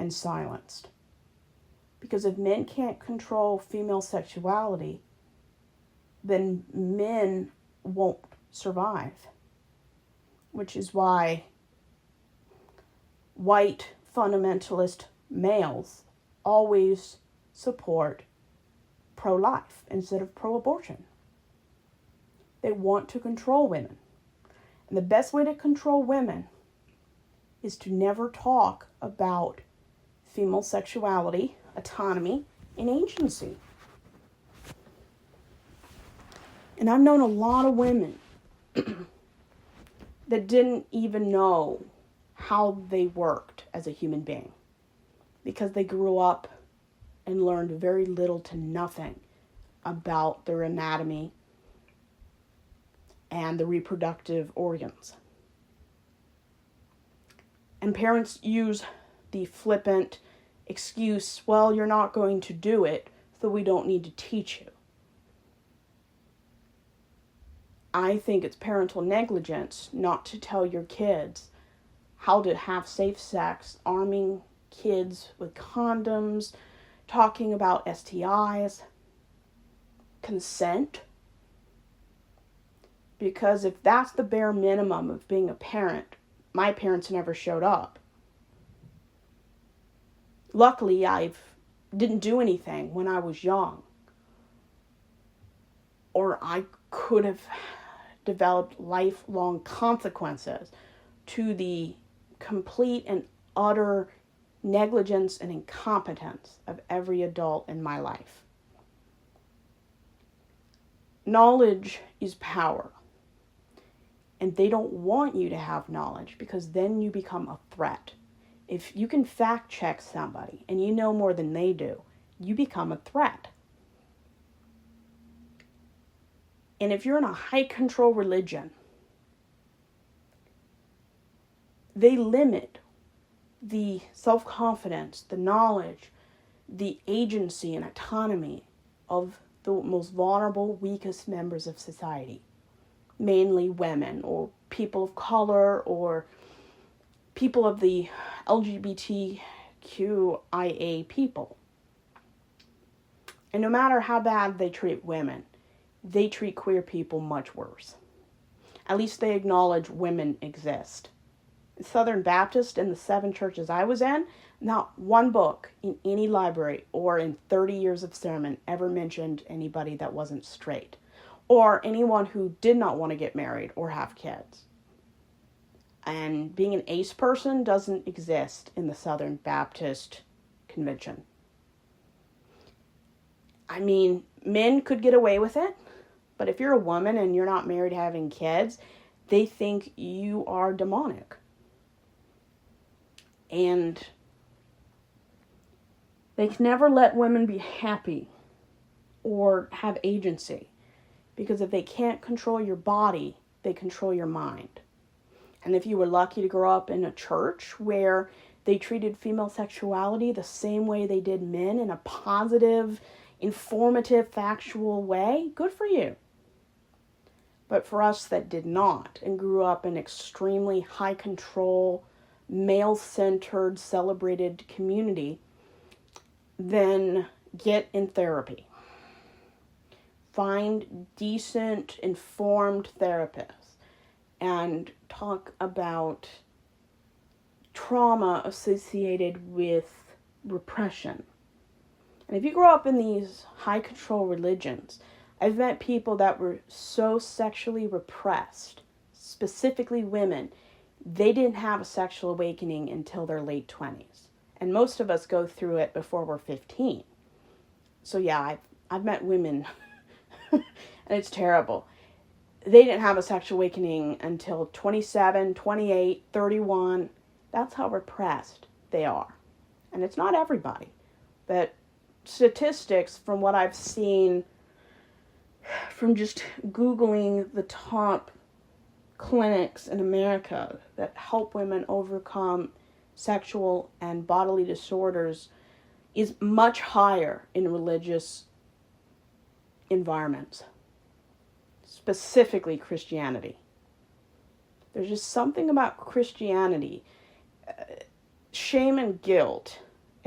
and silenced. Because if men can't control female sexuality, then men won't survive. Which is why white fundamentalist males always support pro-life instead of pro-abortion. They want to control women. And the best way to control women is to never talk about female sexuality, autonomy, and agency. And I've known a lot of women that didn't even know how they worked as a human being because they grew up and learned very little to nothing about their anatomy and the reproductive organs. And parents use the flippant excuse, well, you're not going to do it, so we don't need to teach you. I think it's parental negligence not to tell your kids how to have safe sex, arming kids with condoms, talking about STIs, consent. Because if that's the bare minimum of being a parent, my parents never showed up. Luckily, I didn't do anything when I was young. Or I could have developed lifelong consequences to the complete and utter negligence and incompetence of every adult in my life. Knowledge is power. And they don't want you to have knowledge because then you become a threat. If you can fact check somebody and you know more than they do, you become a threat. And if you're in a high control religion, they limit the self-confidence, the knowledge, the agency and autonomy of the most vulnerable, weakest members of society. Mainly women or people of color or people of the LGBTQIA people. And no matter how bad they treat women, they treat queer people much worse. At least they acknowledge women exist. Southern Baptist in the 7 churches I was in, not one book in any library or in 30 years of sermon ever mentioned anybody that wasn't straight. Or anyone who did not want to get married or have kids. And being an ace person doesn't exist in the Southern Baptist Convention. I mean, men could get away with it, but if you're a woman and you're not married having kids, they think you are demonic. And they can never let women be happy or have agency. Because if they can't control your body, they control your mind. And if you were lucky to grow up in a church where they treated female sexuality the same way they did men in a positive, informative, factual way, good for you. But for us that did not and grew up in extremely high control, male-centered, celebrated community, then get in therapy. Find decent, informed therapists and talk about trauma associated with repression. And if you grow up in these high control religions, I've met people that were so sexually repressed, specifically women, they didn't have a sexual awakening until their late 20s. And most of us go through it before we're 15. So yeah, I've met women, and it's terrible. They didn't have a sexual awakening until 27, 28, 31. That's how repressed they are. And it's not everybody. But statistics from what I've seen from just Googling the top clinics in America that help women overcome sexual and bodily disorders is much higher in religious environments, specifically Christianity. There's just something about Christianity. Shame and guilt